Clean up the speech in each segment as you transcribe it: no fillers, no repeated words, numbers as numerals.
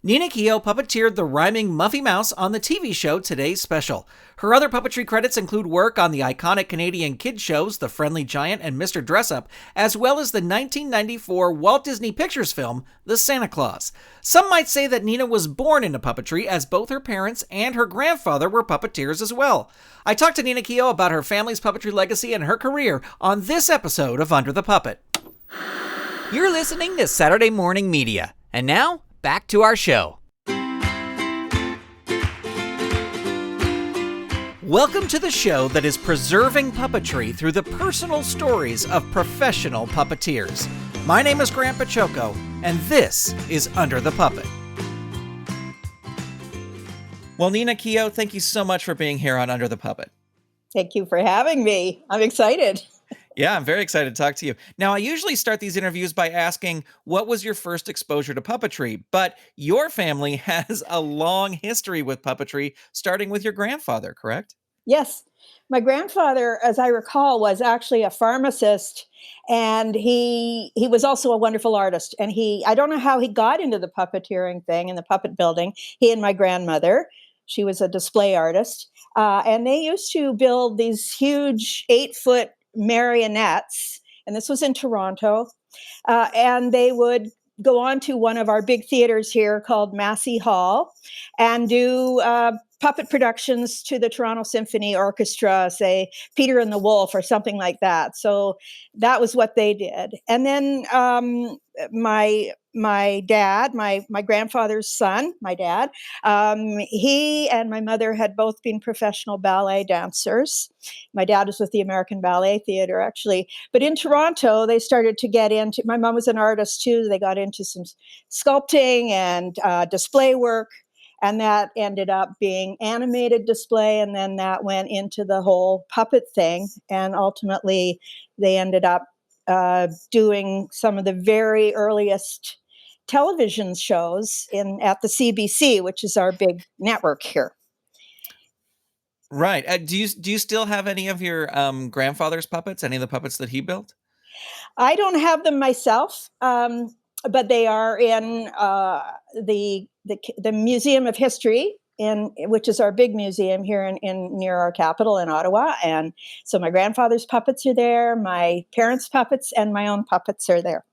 Nina Keogh puppeteered the rhyming Muffy Mouse on the TV show Today's Special. Her other puppetry credits include work on the iconic Canadian kids shows The Friendly Giant and Mr. Dressup, as well as the 1994 Walt Disney Pictures film The Santa Claus. Some might say that Nina was born into puppetry, as both her parents and her grandfather were puppeteers as well. I talked to Nina Keogh about her family's puppetry legacy and her career on this episode of Under the Puppet. You're listening to Saturday Morning Media, and now, back to our show. Welcome to the show that is preserving puppetry through the personal stories of professional puppeteers. My name is Grant Pachoco, and this is Under the Puppet. Well, Nina Keogh, thank you so much for being here on Under the Puppet. Thank you for having me. I'm excited. Yeah, I'm very excited to talk to you. Now, I usually start these interviews by asking, what was your first exposure to puppetry? But your family has a long history with puppetry, starting with your grandfather, correct? Yes. My grandfather, as I recall, was actually a pharmacist, and he was also a wonderful artist. And I don't know how he got into the puppeteering thing in the puppet building. He and my grandmother, she was a display artist, and they used to build these huge 8-foot marionettes, and this was in Toronto, and they would go on to one of our big theaters here called Massey Hall and do puppet productions to the Toronto Symphony Orchestra, say Peter and the Wolf or something like that. So that was what they did. And then my dad, my grandfather's son, my dad, he and my mother had both been professional ballet dancers. My dad was with the American Ballet Theatre, actually. But in Toronto, they started to get into, my mom was an artist too. They got into some sculpting and display work. And that ended up being animated display. And then that went into the whole puppet thing. And ultimately, they ended up doing some of the very earliest television shows at the CBC, which is our big network here. Right. Do you still have any of your grandfather's puppets? Any of the puppets that he built? I don't have them myself, but they are in the Museum of History, which is our big museum here in near our capital in Ottawa. And so my grandfather's puppets are there, my parents' puppets, and my own puppets are there.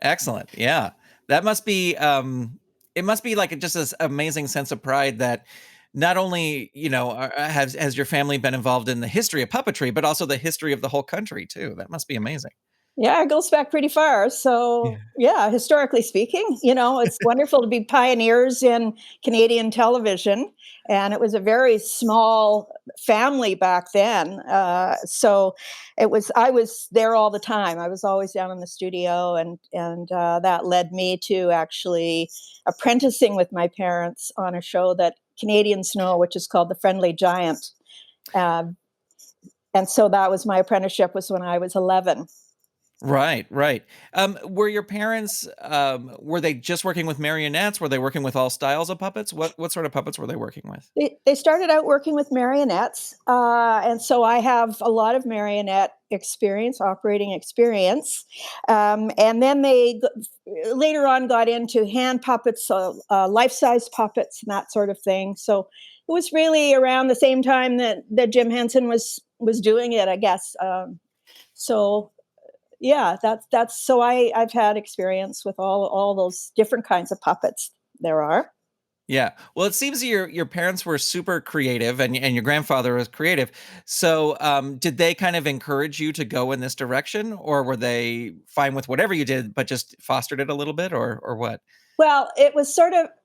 Excellent. Yeah. That must be, it must be like just this amazing sense of pride that not only, has your family been involved in the history of puppetry, but also the history of the whole country too. That must be amazing. Yeah, it goes back pretty far. So, yeah, historically speaking, it's wonderful to be pioneers in Canadian television. And it was a very small family back then. So I was there all the time. I was always down in the studio, and that led me to actually apprenticing with my parents on a show that Canadians know, which is called The Friendly Giant. And so that was my apprenticeship, was when I was 11. Right. Were your parents, were they just working with marionettes? Were they working with all styles of puppets? What sort of puppets were they working with? They started out working with marionettes. And so I have a lot of marionette experience, operating experience. And then they later on got into hand puppets, life-size puppets and that sort of thing. So it was really around the same time that Jim Henson was doing it, I guess. Yeah, that's so I've had experience with all those different kinds of puppets there are. Yeah. Well, it seems your parents were super creative and your grandfather was creative. So did they kind of encourage you to go in this direction, or were they fine with whatever you did, but just fostered it a little bit, or what? Well, it was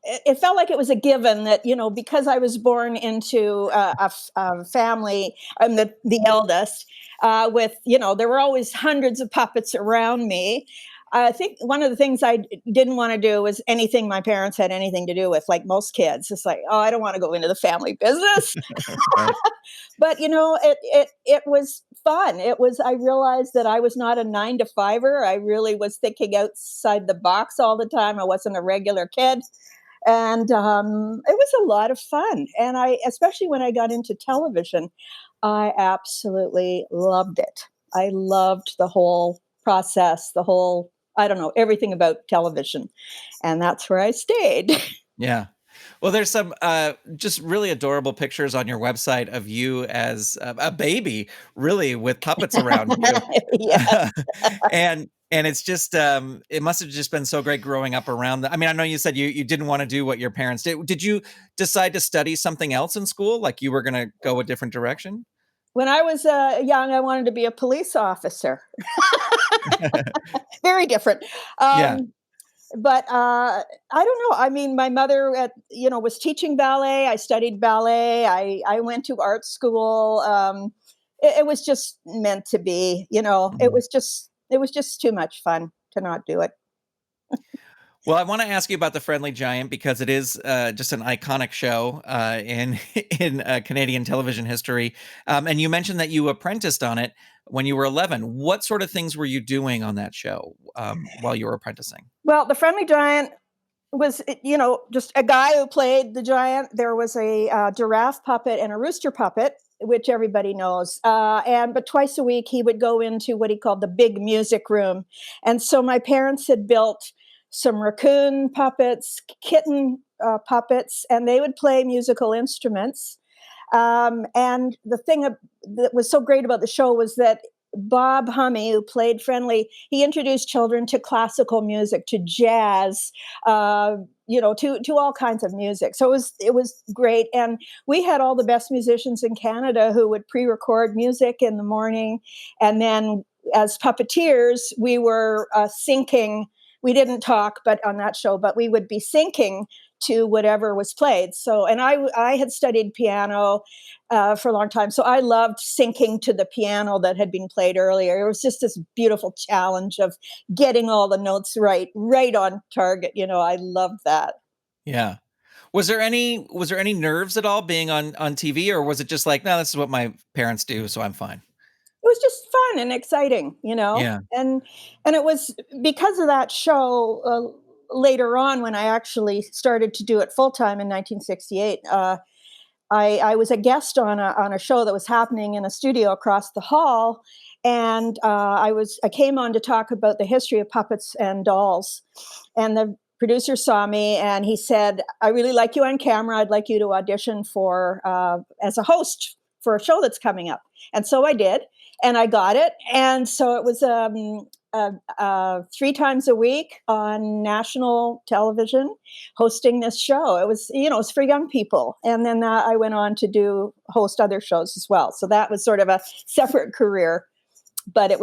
it felt like it was a given that, because I was born into a family, I'm the eldest, with, there were always hundreds of puppets around me. I think one of the things I didn't want to do was anything my parents had anything to do with, like most kids. It's like, oh, I don't want to go into the family business. Right. But, it was fun. I realized that I was not a 9-to-5er. I really was thinking outside the box all the time. I wasn't a regular kid. And it was a lot of fun. And especially when I got into television, I absolutely loved it. I loved the whole process, everything about television. And that's where I stayed. Yeah. Well, there's some just really adorable pictures on your website of you as a baby, really, with puppets around you. Yes. And it's just it must have just been so great growing up around I mean, I know you said you didn't want to do what your parents did. Did you decide to study something else in school? Like you were going to go a different direction? When I was young, I wanted to be a police officer. Very different. Yeah. But I don't know. I mean, my mother, was teaching ballet. I studied ballet. I went to art school. It was just meant to be. Mhm. It was just too much fun to not do it. Well, I want to ask you about the Friendly Giant because it is just an iconic show in in Canadian television history. And you mentioned that you apprenticed on it when you were 11. What sort of things were you doing on that show while you were apprenticing? Well, the Friendly Giant was, just a guy who played the giant. There was a giraffe puppet and a rooster puppet, which everybody knows. But twice a week he would go into what he called the big music room. And so my parents had built some raccoon puppets, kitten puppets, and they would play musical instruments. And the thing that was so great about the show was that Bob Hummy, who played Friendly, he introduced children to classical music, to jazz, to all kinds of music. So it was great, and we had all the best musicians in Canada who would pre-record music in the morning, and then as puppeteers, we were syncing. We didn't talk, but on that show, but we would be syncing to whatever was played. So, and I had studied piano for a long time, so I loved syncing to the piano that had been played earlier. It was just this beautiful challenge of getting all the notes right on target. I loved that. Yeah. Was there any nerves at all being on TV, or was it just like, no, this is what my parents do, so I'm fine? It was just fun and exciting. Yeah. And it was because of that show. Later on, when I actually started to do it full time in 1968, I was a guest on a show that was happening in a studio across the hall, and I came on to talk about the history of puppets and dolls, and the producer saw me and he said, "I really like you on camera. I'd like you to audition for as a host for a show that's coming up." And so I did, and I got it, and so it was 3 times a week on national television, hosting this show. It was for young people, and then I went on to host other shows as well. So that was sort of a separate career, but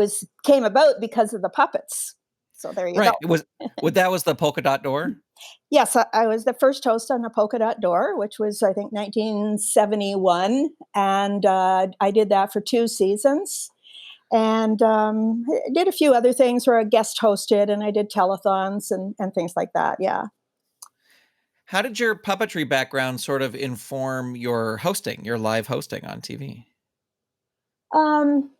came about because of the puppets. So there you Right. go. That was the Polka Dot Door? Yes, I was the first host on the Polka Dot Door, which was, I think, 1971, and I did that for 2 seasons. And I did a few other things where I guest hosted, and I did telethons and things like that. Yeah. How did your puppetry background sort of inform your hosting, your live hosting on TV? Um,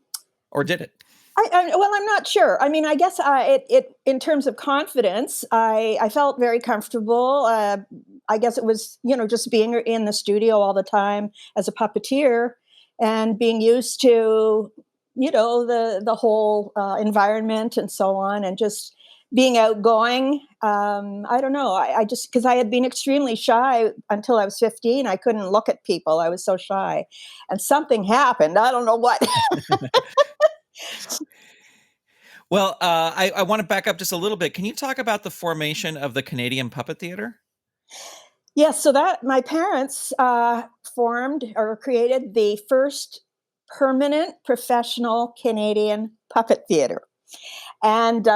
Or did it? well, I'm not sure. I mean, I guess it in terms of confidence, I felt very comfortable. I guess it was just being in the studio all the time as a puppeteer and being used to the whole environment and so on, and just being outgoing. I don't know. I just, because I had been extremely shy until I was 15. I couldn't look at people. I was so shy, and something happened. I don't know what. Well, I want to back up just a little bit. Can you talk about the formation of the Canadian Puppet Theater? Yes, so that my parents formed or created the first permanent professional Canadian puppet theater, and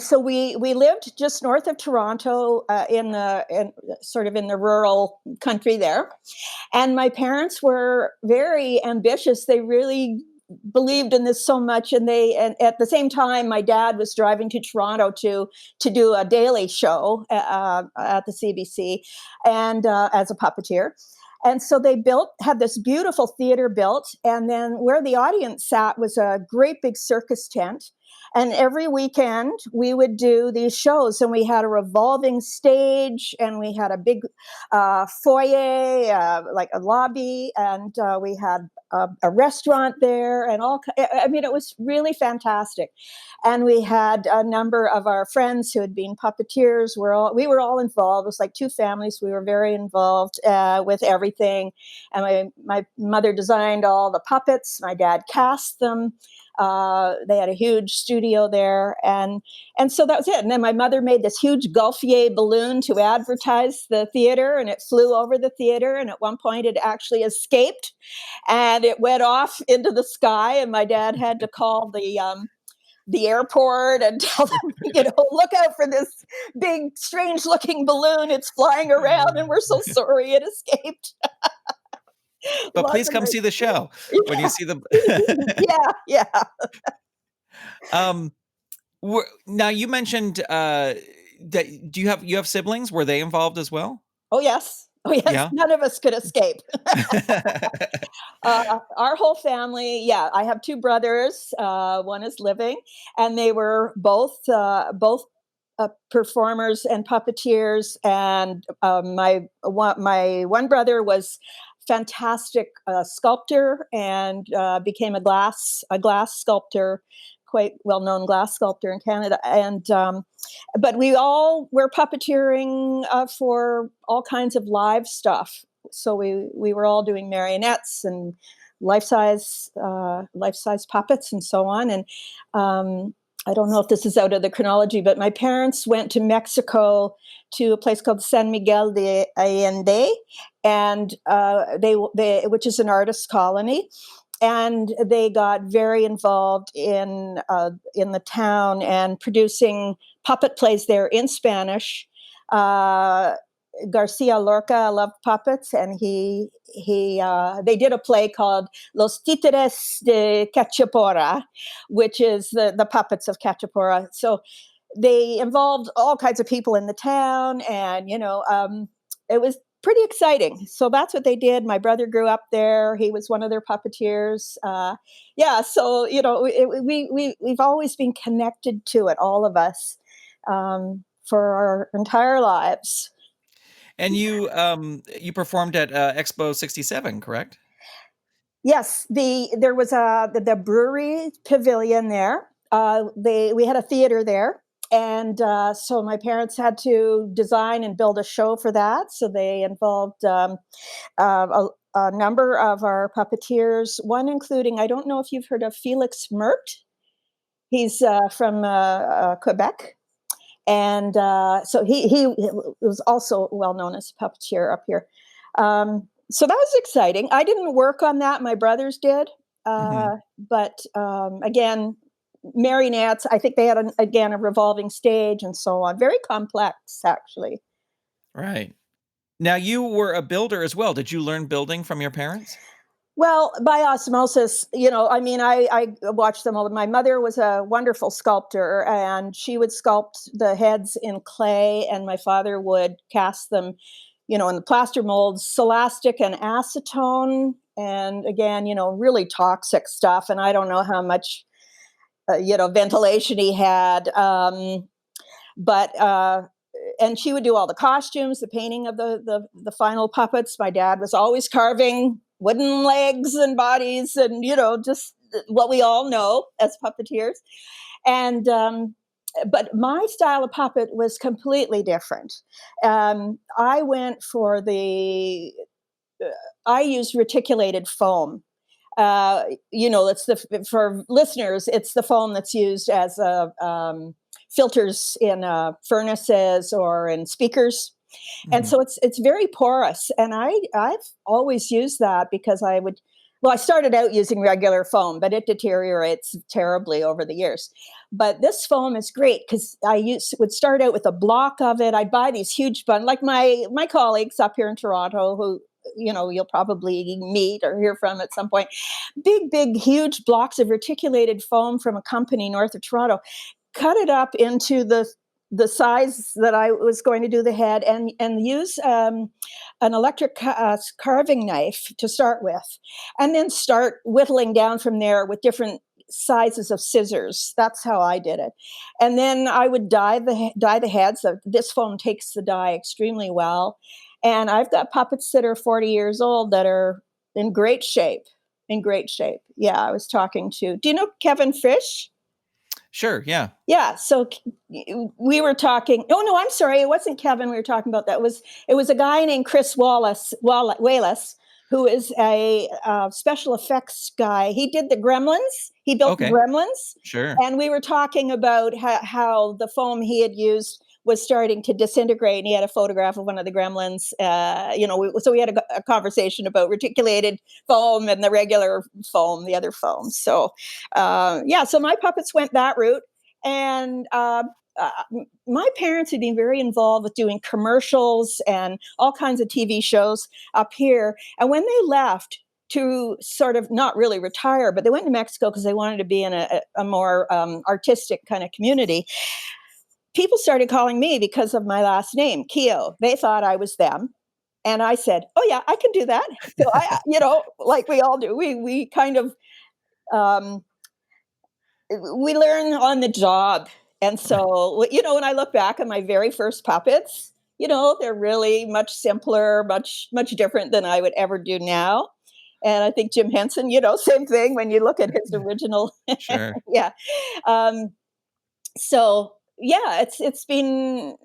so we lived just north of Toronto, in sort of in the rural country there, and my parents were very ambitious. They really believed in this so much, and at the same time my dad was driving to Toronto to do a daily show at the CBC, and as a puppeteer. And so they had this beautiful theater built, and then where the audience sat was a great big circus tent. And every weekend we would do these shows, and we had a revolving stage, and we had a big foyer, like a lobby, and we had a restaurant there, and I mean, it was really fantastic. And we had a number of our friends who had been puppeteers. We were all involved. It was like two families. We were very involved with everything. And my mother designed all the puppets. My dad cast them. They had a huge studio there, and so that was it. And then my mother made this huge Gaultier balloon to advertise the theater, and it flew over the theater. And at one point, it actually escaped, and it went off into the sky. And my dad had to call the airport and tell them, look out for this big, strange-looking balloon. It's flying around, and we're so sorry it escaped. But please come see the show when you see the. Yeah. Now you mentioned that you have siblings? Were they involved as well? Oh yes. Yeah? None of us could escape. Our whole family. Yeah, I have two brothers. One is living, and they were both performers and puppeteers. And my one brother was fantastic sculptor and became a glass sculptor, quite well-known glass sculptor in Canada. And but we all were puppeteering for all kinds of live stuff. So we were all doing marionettes and life-size puppets and so on. And I don't know if this is out of the chronology, but my parents went to Mexico to a place called San Miguel de Allende, and which is an artist colony, and they got very involved in the town and producing puppet plays there in Spanish. Garcia Lorca loved puppets, and they did a play called Los Títeres de Cachapora, which is the puppets of Cachapora. So they involved all kinds of people in the town, and it was pretty exciting. So that's what they did. My brother grew up there. He was one of their puppeteers. So we've always been connected to it, all of us, for our entire lives. And you performed at Expo 67, correct? Yes, there was the brewery pavilion there. We had a theater there, and so my parents had to design and build a show for that. So they involved a number of our puppeteers, one including, I don't know if you've heard of Felix Mirbt. He's from Quebec. And so he was also well known as a puppeteer up here. So that was exciting. I didn't work on that. My brothers did. But again, marionettes, I think they had, a revolving stage and so on. Very complex, actually. Right. Now, you were a builder as well. Did you learn building from your parents? Well, by osmosis, I watched them all. My mother was a wonderful sculptor, and she would sculpt the heads in clay, and my father would cast them, in the plaster molds, celastic and acetone, and again, really toxic stuff. And I don't know how much, ventilation he had, but and she would do all the costumes, the painting of the final puppets. My dad was always carving wooden legs and bodies and, just what we all know as puppeteers. And, but my style of puppet was completely different. I went for I used reticulated foam. It's for listeners, it's the foam that's used as filters in furnaces or in speakers. And so it's very porous. And I've always used that because I started out using regular foam, but it deteriorates terribly over the years. But this foam is great because would start out with a block of it. I'd buy these huge bundles, like my colleagues up here in Toronto, who, you'll probably meet or hear from at some point. Big, huge blocks of reticulated foam from a company north of Toronto. Cut it up into the size that I was going to do the head, and use an electric carving knife to start with, and then start whittling down from there with different sizes of scissors. That's how I did it. And then I would dye the heads. This foam takes the dye extremely well. And I've got puppets that are 40 years old that are in great shape. in great shape. Yeah, I was talking to, do you know Kevin Frisch? Sure, yeah. Yeah, so we were talking, oh no, I'm sorry, it wasn't Kevin we were talking about. It was a guy named Chris Wallace, who is a special effects guy. He did the Gremlins. He built the Gremlins. Sure. And we were talking about how the foam he had used was starting to disintegrate, and he had a photograph of one of the Gremlins. So we had a conversation about reticulated foam and the regular foam, the other foam. So, so my puppets went that route. And my parents had been very involved with doing commercials and all kinds of TV shows up here. And when they left to sort of not really retire, but they went to Mexico because they wanted to be in a more artistic kind of community, people started calling me because of my last name, Keogh. They thought I was them. And I said, oh yeah, I can do that. So I, like we all do, we kind of, we learn on the job. And so, when I look back at my very first puppets, they're really much simpler, much, much different than I would ever do now. And I think Jim Henson, same thing when you look at his original. Sure. Yeah. So yeah, it's been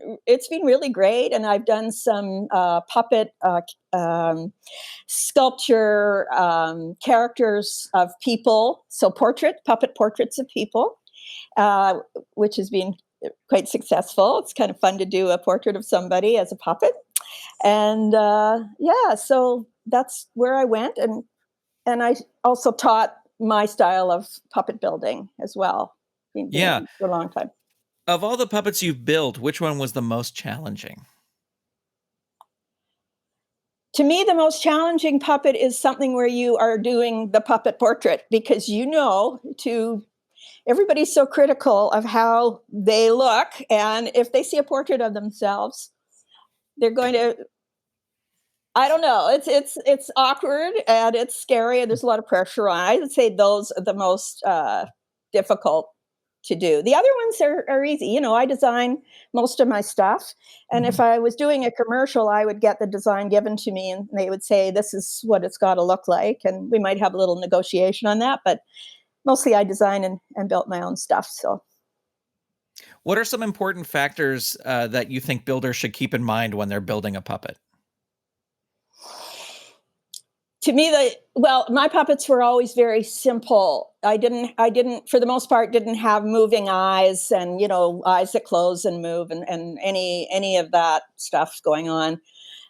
really great. And I've done some puppet sculpture characters of people. So puppet portraits of people. Which has been quite successful. It's kind of fun to do a portrait of somebody as a puppet. And so that's where I went. And I also taught my style of puppet building as well. Been doing it for a long time. Of all the puppets you've built, which one was the most challenging? To me, the most challenging puppet is something where you are doing the puppet portrait, because everybody's so critical of how they look. And if they see a portrait of themselves, they're going to, I don't know, it's awkward and it's scary and there's a lot of pressure on. I would say those are the most difficult to do. The other ones are easy. I design most of my stuff. And if I was doing a commercial, I would get the design given to me and they would say, this is what it's got to look like. And we might have a little negotiation on that, but mostly I design and built my own stuff. So, what are some important factors that you think builders should keep in mind when they're building a puppet? To me, my puppets were always very simple. I didn't, for the most part, didn't have moving eyes and, eyes that close and move and any of that stuff going on.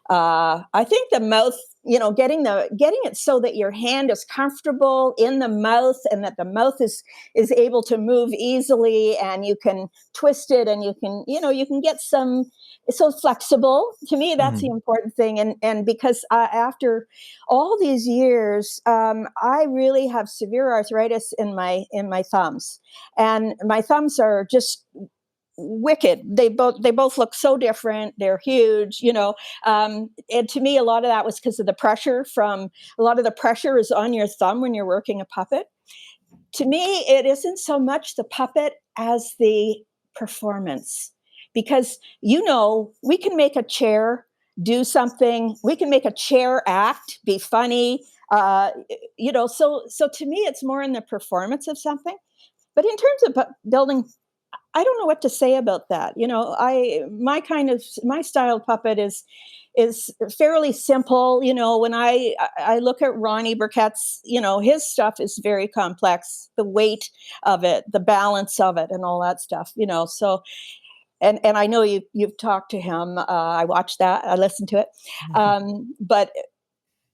I think the mouth, getting it so that your hand is comfortable in the mouth and that the mouth is able to move easily and you can twist it and you can get it's so flexible. To me, that's the important thing. And because after all these years, I really have severe arthritis in my thumbs, and my thumbs are just wicked. They both look so different. They're huge, and to me, a lot of that was because of the pressure a lot of the pressure is on your thumb when you're working a puppet. To me, it isn't so much the puppet as the performance, because, we can make a chair do something. We can make a chair act, be funny, so to me, it's more in the performance of something. But in terms of building, I don't know what to say about that. My style of puppet is fairly simple. When I look at Ronnie Burkett's, his stuff is very complex, the weight of it, the balance of it and all that stuff, so, and I know you've talked to him. I watched that, I listened to it. But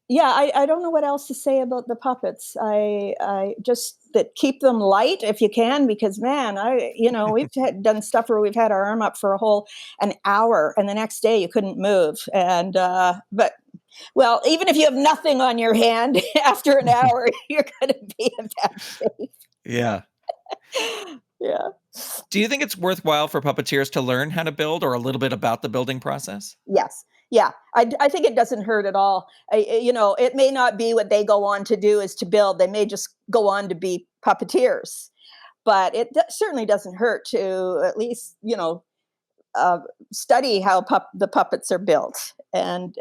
yeah, I don't know what else to say about the puppets. I just that keep them light if you can, because man, we've done stuff where we've had our arm up for an hour and the next day you couldn't move. And, but well, even if you have nothing on your hand after an hour, you're going to be in bad shape. Yeah. Yeah. Do you think it's worthwhile for puppeteers to learn how to build or a little bit about the building process? Yes. Yeah. I think it doesn't hurt at all. It may not be what they go on to do is to build. They may just go on to be puppeteers, but it certainly doesn't hurt to at least, study how the puppets are built and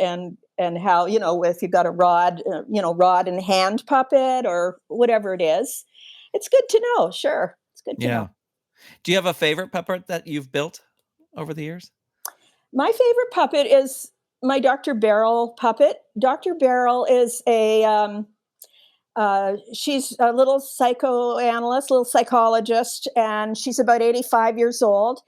and how, if you've got a rod, rod and hand puppet or whatever it is, it's good to know. Sure. It's good to know. Do you have a favorite puppet that you've built over the years? My favorite puppet is my Dr. Beryl puppet. Dr. Beryl is she's a little psychoanalyst, little psychologist, and she's about 85 years old.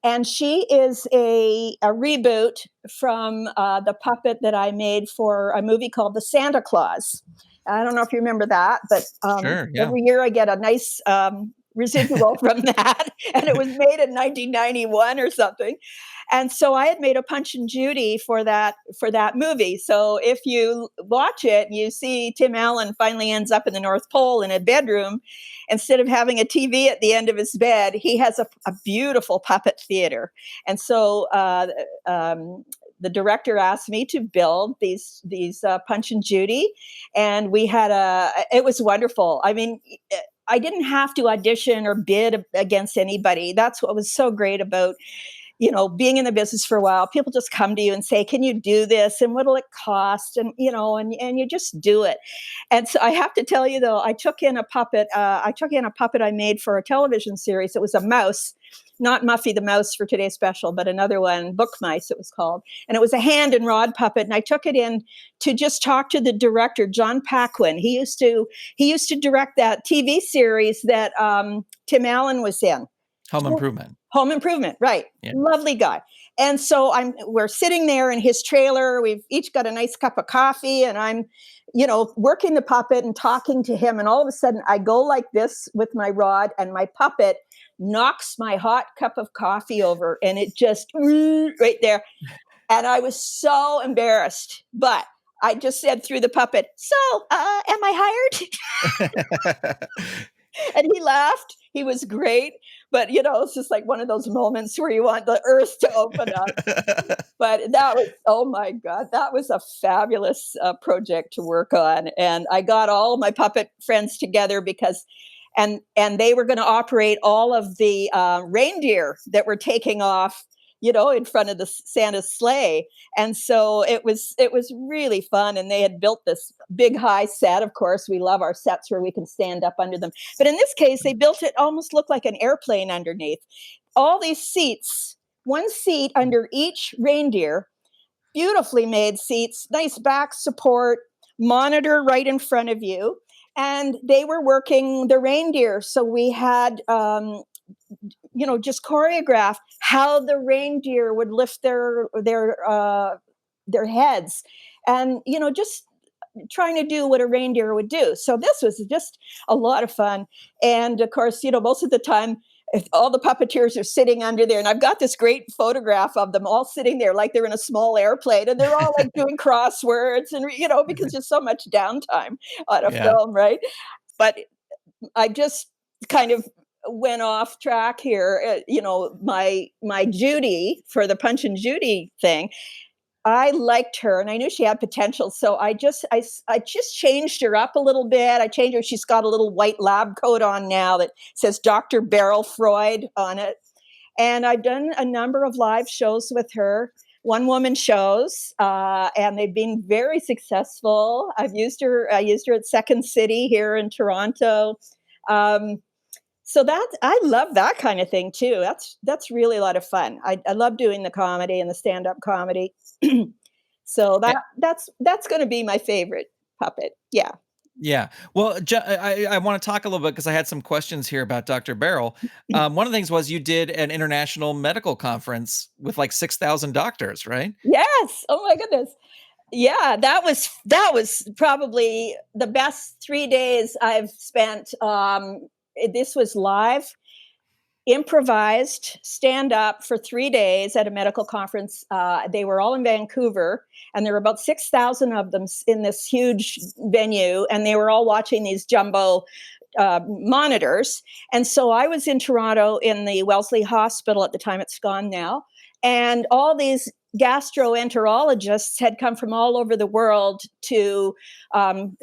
And she is a reboot from the puppet that I made for a movie called The Santa Claus. I don't know if you remember that, but Sure, yeah. every year I get a nice residual from that. And it was made in 1991 or something. And so I had made a Punch and Judy for that movie. So if you watch it, you see Tim Allen finally ends up in the North Pole in a bedroom. Instead of having a TV at the end of his bed, he has a beautiful puppet theater. And so the director asked me to build these Punch and Judy, and we had it was wonderful. I mean, I didn't have to audition or bid against anybody. That's what was so great about being in the business for a while. People just come to you and say, can you do this? And what'll it cost? And, and you just do it. And so I have to tell you, though, I took in a puppet I made for a television series. It was a mouse, not Muffy the Mouse for today's special, but another one, Bookmice it was called. And it was a hand and rod puppet. And I took it in to just talk to the director, John Paquin. He used to direct that TV series that Tim Allen was in. Home Improvement, right. Yeah. Lovely guy. And so we're sitting there in his trailer. We've each got a nice cup of coffee, and I'm, working the puppet and talking to him. And all of a sudden I go like this with my rod, and my puppet knocks my hot cup of coffee over, and it just right there. And I was so embarrassed, but I just said through the puppet, so am I hired? And he laughed. He was great. But, it's just like one of those moments where you want the earth to open up. But that was, oh my God, that was a fabulous project to work on. And I got all my puppet friends together because, and they were going to operate all of the reindeer that were taking off, in front of the Santa's sleigh. And so it was really fun. And they had built this big high set. Of course, we love our sets where we can stand up under them. But in this case, they built it almost looked like an airplane underneath. All these seats, one seat under each reindeer, beautifully made seats, nice back support, monitor right in front of you. And they were working the reindeer. So we had, just choreograph how the reindeer would lift their heads, and just trying to do what a reindeer would do. So this was just a lot of fun. And of course, most of the time, if all the puppeteers are sitting under there, and I've got this great photograph of them all sitting there like they're in a small airplane, and they're all like doing crosswords, and because there's so much downtime on a film, right? But I just kind of went off track here. My Judy for the Punch and Judy thing, I liked her and I knew she had potential. So I just changed her up a little bit. I changed her. She's got a little white lab coat on now that says Dr. Beryl Freud on it. And I've done a number of live shows with her, one-woman shows, and they've been very successful. I used her at Second City here in Toronto. So I love that kind of thing too. That's really a lot of fun. I love doing the comedy and the stand-up comedy. So that's going to be my favorite puppet. Yeah. Yeah. Well, I want to talk a little bit because I had some questions here about Dr. Beryl. One of the things was you did an international medical conference with like 6,000 doctors, right? Yes. Oh my goodness. Yeah, that was probably the best 3 days I've spent. This was live, improvised, stand up for 3 days at a medical conference. They were all in Vancouver, and there were about 6,000 of them in this huge venue, and they were all watching these jumbo monitors. And so I was in Toronto in the Wellesley Hospital at the time. It's gone now. And all these gastroenterologists had come from all over the world to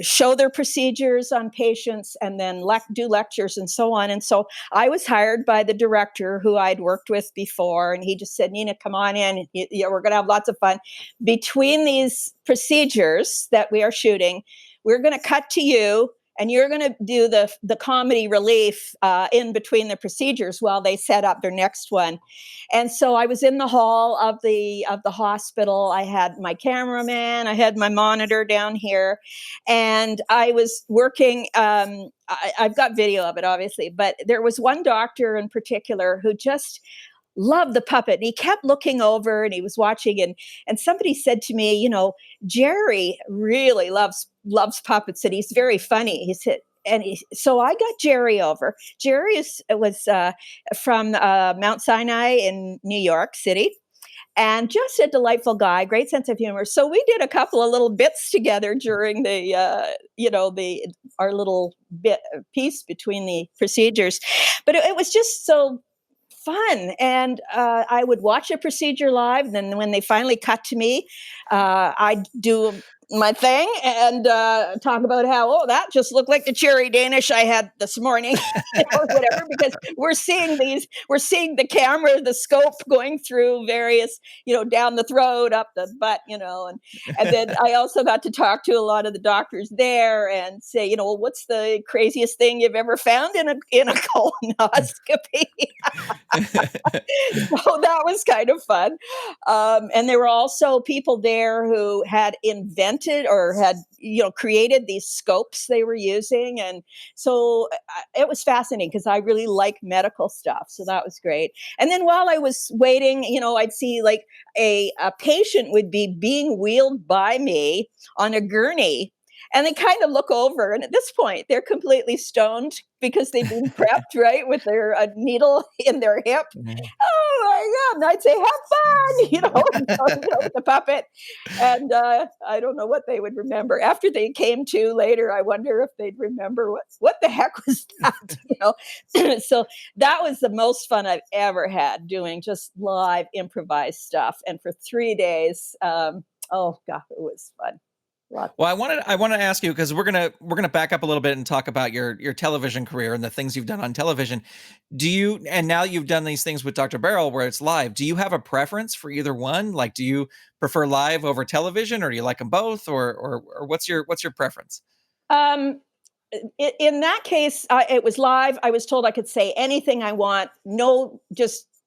show their procedures on patients and then do lectures and so on. And so I was hired by the director who I'd worked with before. And he just said, Nina, come on in. We're going to have lots of fun. Between these procedures that we are shooting, we're going to cut to you. And you're going to do the comedy relief in between the procedures while they set up their next one. And so I was in the hall of the hospital. I had my cameraman, I had my monitor down here, and I was working. I've got video of it, obviously, but there was one doctor in particular who just loved the puppet. And he kept looking over and he was watching. And somebody said to me, Jerry really loves puppets and he's very funny. He said, so I got Jerry over. Jerry was from Mount Sinai in New York City. And just a delightful guy, great sense of humor. So we did a couple of little bits together during our little piece between the procedures. But it was just so fun. And I would watch a procedure live. And then when they finally cut to me, I'd do my thing and talk about how, that just looked like the cherry Danish I had this morning, or whatever, because we're seeing the camera, the scope going through various, down the throat, up the butt, and then I also got to talk to a lot of the doctors there and say, what's the craziest thing you've ever found in a colonoscopy? So that was kind of fun. And there were also people there who had invented or had, created these scopes they were using. And so it was fascinating because I really like medical stuff. So that was great. And then while I was waiting, I'd see like a patient would be being wheeled by me on a gurney. And they kind of look over, and at this point, they're completely stoned because they've been prepped, right, with their needle in their hip. Mm-hmm. Oh my God! And I'd say, "Have fun," with the puppet. And I don't know what they would remember after they came to later. I wonder if they'd remember what the heck was that, So that was the most fun I've ever had doing just live improvised stuff, and for 3 days. Oh God, it was fun. Well, I want to ask you, because we're gonna back up a little bit and talk about your television career and the things you've done on television. And now you've done these things with Dr. Barrel where it's live. Do you have a preference for either one? Like, do you prefer live over television, or do you like them both, or what's your preference? In that case, it was live. I was told I could say anything I want. No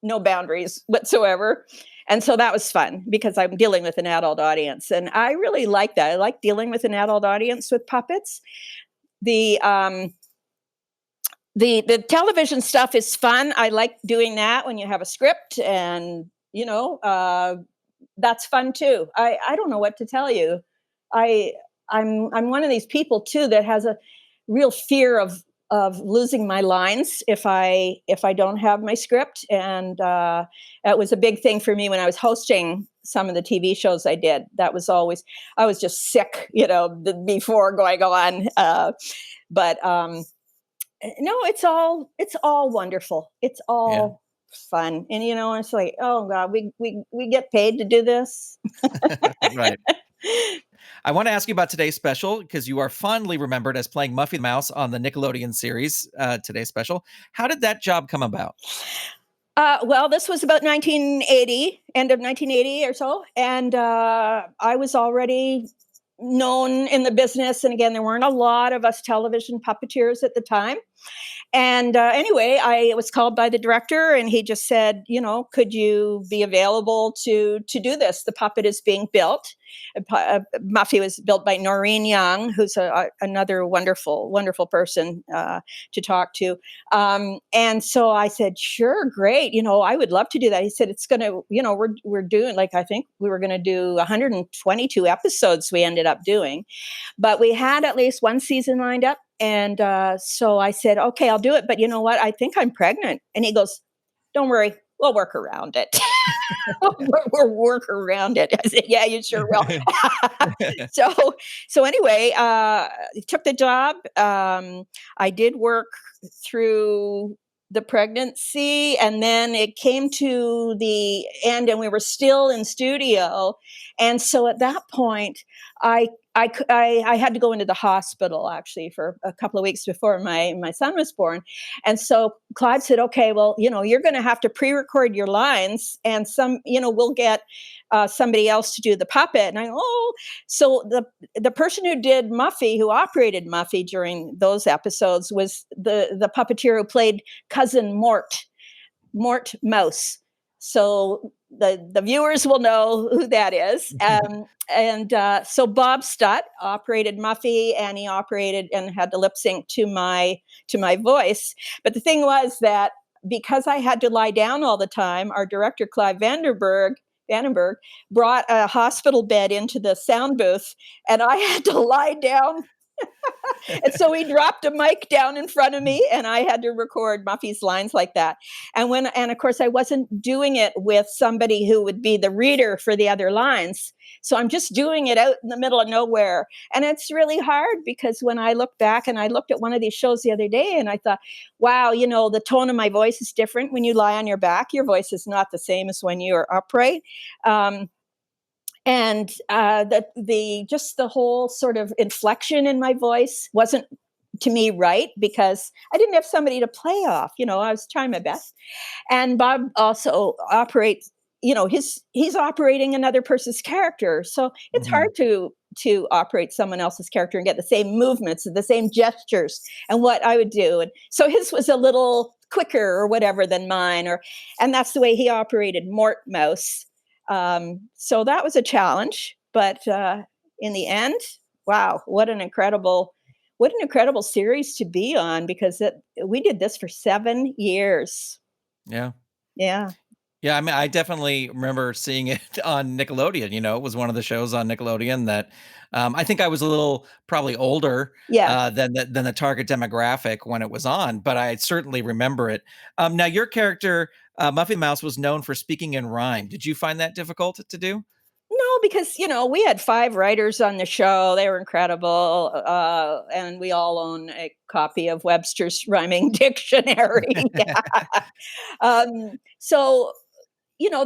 boundaries whatsoever. And so that was fun because I'm dealing with an adult audience. And I really like that. I like dealing with an adult audience with puppets. The television stuff is fun. I like doing that when you have a script, and that's fun too. I don't know what to tell you. I'm one of these people too that has a real fear of losing my lines if I don't have my script. And that was a big thing for me when I was hosting some of the TV shows I did. That was always, I was just sick, before going on. But no, it's all wonderful. It's all fun. And, it's like, oh God, we get paid to do this. Right. I want to ask you about today's special, because you are fondly remembered as playing Muffy the Mouse on the Nickelodeon series, Today's Special. How did that job come about? Well, this was about 1980, end of 1980 or so. And I was already known in the business. And again, there weren't a lot of us television puppeteers at the time. And anyway, I was called by the director, and he just said, could you be available to do this? The puppet is being built. Muffy was built by Noreen Young, who's another wonderful, wonderful person to talk to. And so I said, sure, great. I would love to do that. He said, it's going to, we're doing, I think we were going to do 122 episodes we ended up doing, but we had at least one season lined up. And so I said, okay, I'll do it. But you know what? I think I'm pregnant. And he goes, don't worry, we'll work around it. We'll work around it. I said, yeah, you sure will. So anyway, took the job. I did work through the pregnancy, and then it came to the end and we were still in studio. And so at that point, I had to go into the hospital actually for a couple of weeks before my son was born. And so Clive said, okay, well, you're going to have to pre-record your lines, and we'll get somebody else to do the puppet. And so the person who did Muffy, who operated Muffy during those episodes, was the puppeteer who played cousin Mort Mouse. So the viewers will know who that is. So Bob Stutt operated Muffy, and he operated and had to lip sync to my voice. But the thing was that because I had to lie down all the time, our director, Clive Vandenberg, brought a hospital bed into the sound booth, and I had to lie down. And so he dropped a mic down in front of me, and I had to record Muffy's lines like that. And of course, I wasn't doing it with somebody who would be the reader for the other lines. So I'm just doing it out in the middle of nowhere. And it's really hard, because when I look back, and I looked at one of these shows the other day, and I thought, wow, the tone of my voice is different when you lie on your back. Your voice is not the same as when you're upright. And the whole sort of inflection in my voice wasn't, to me, right, because I didn't have somebody to play off. I was trying my best. And Bob also operates, he's operating another person's character. So it's hard to operate someone else's character and get the same movements and the same gestures and what I would do. And so his was a little quicker or whatever than mine, and that's the way he operated Mort Mouse. So that was a challenge, but in the end, wow, what an incredible series to be on, because we did this for 7 years. Yeah. Yeah. Yeah, I mean, I definitely remember seeing it on Nickelodeon. It was one of the shows on Nickelodeon that I think I was a little probably older than the target demographic when it was on, but I certainly remember it. Now, your character, Muffy Mouse, was known for speaking in rhyme. Did you find that difficult to do? No, because, we had 5 writers on the show. They were incredible. And we all own a copy of Webster's Rhyming Dictionary. So,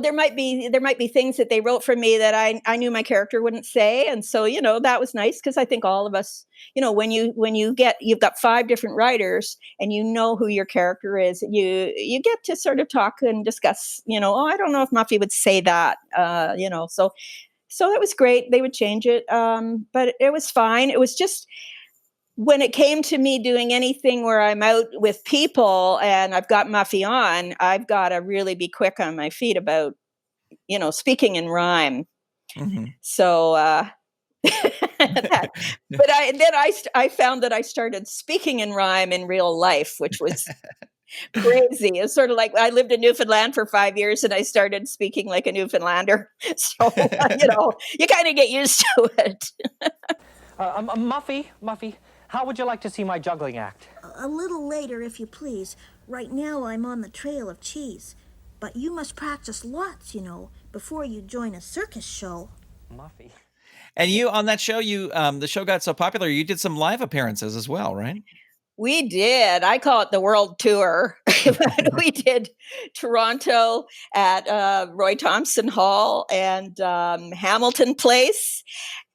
there might be things that they wrote for me that I knew my character wouldn't say. And so, that was nice, because I think all of us, when you've got 5 different writers and who your character is, you get to sort of talk and discuss, I don't know if Muffy would say that, so it was great. They would change it. But it was fine. It was just, when it came to me doing anything where I'm out with people and I've got Muffy on, I've got to really be quick on my feet about, speaking in rhyme. Mm-hmm. So, but I found that I started speaking in rhyme in real life, which was crazy. It's sort of like I lived in Newfoundland for 5 years, and I started speaking like a Newfoundlander. So, you kind of get used to it. Muffy, how would you like to see my juggling act? A little later, if you please. Right now, I'm on the trail of cheese. But you must practice lots, before you join a circus show. Muffy. And you, on that show, the show got so popular, you did some live appearances as well, right? We did. I call it the world tour. We did Toronto at Roy Thompson Hall and Hamilton Place,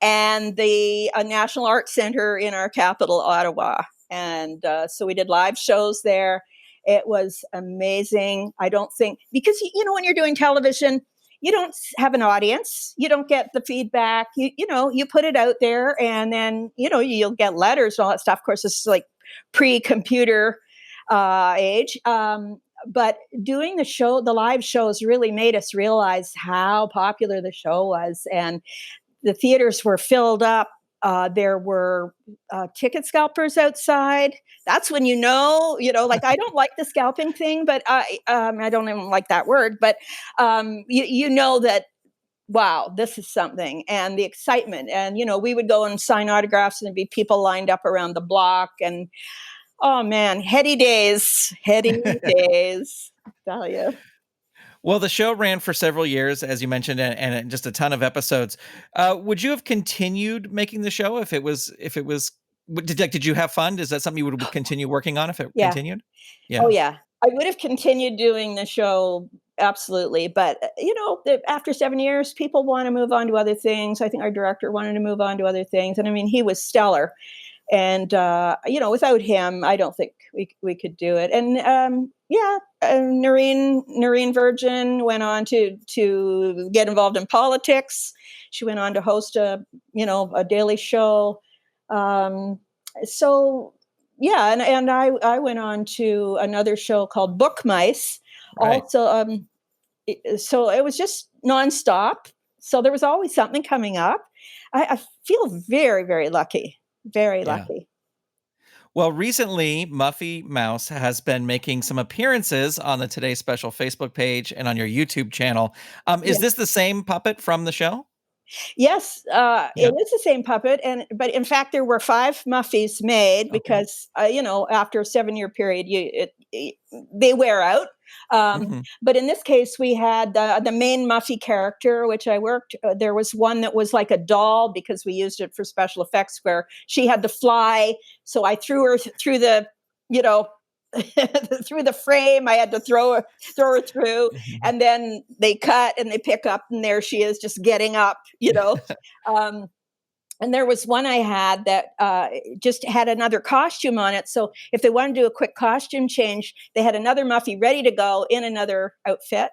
and the National Arts Center in our capital, Ottawa. And so we did live shows there. It was amazing. I don't think, because, when you're doing television, you don't have an audience. You don't get the feedback. You put it out there, and then, you'll get letters and all that stuff. Of course, this is like pre-computer age. But doing the live shows really made us realize how popular the show was. And the theaters were filled up. There were ticket scalpers outside. That's when like, I don't like the scalping thing, but I don't even like that word, but that, wow, this is something. And the excitement. And, we would go and sign autographs, and there'd be people lined up around the block. And, oh man, heady days, I tell you. Well, the show ran for several years, as you mentioned, and just a ton of episodes. Would you have continued making the show if it was? Did you have fun? Is that something you would continue working on if it continued? Yeah. Oh yeah. I would have continued doing the show, absolutely. But, after 7 years, people want to move on to other things. I think our director wanted to move on to other things. And I mean, he was stellar. And, without him, I don't think we could do it. And, Noreen Virgin went on to get involved in politics. She went on to host a daily show. And I went on to another show called Bookmice. Right. Also, so it was just nonstop. So there was always something coming up. I feel very, very lucky. Very lucky. Well, recently, Muffy Mouse has been making some appearances on the Today Special Facebook page and on your YouTube channel. Is this the same puppet from the show? Yes, it is the same puppet, but in fact, there were 5 Muffies made because after a 7-year period, they wear out. But in this case, we had the main Muffy character, which I worked. There was one that was like a doll because we used it for special effects, where she had to fly. So I threw her through the, through the frame. I had to throw her through, and then they cut and they pick up, and there she is, just getting up. And there was one I had that just had another costume on it. So if they wanted to do a quick costume change, they had another Muffy ready to go in another outfit.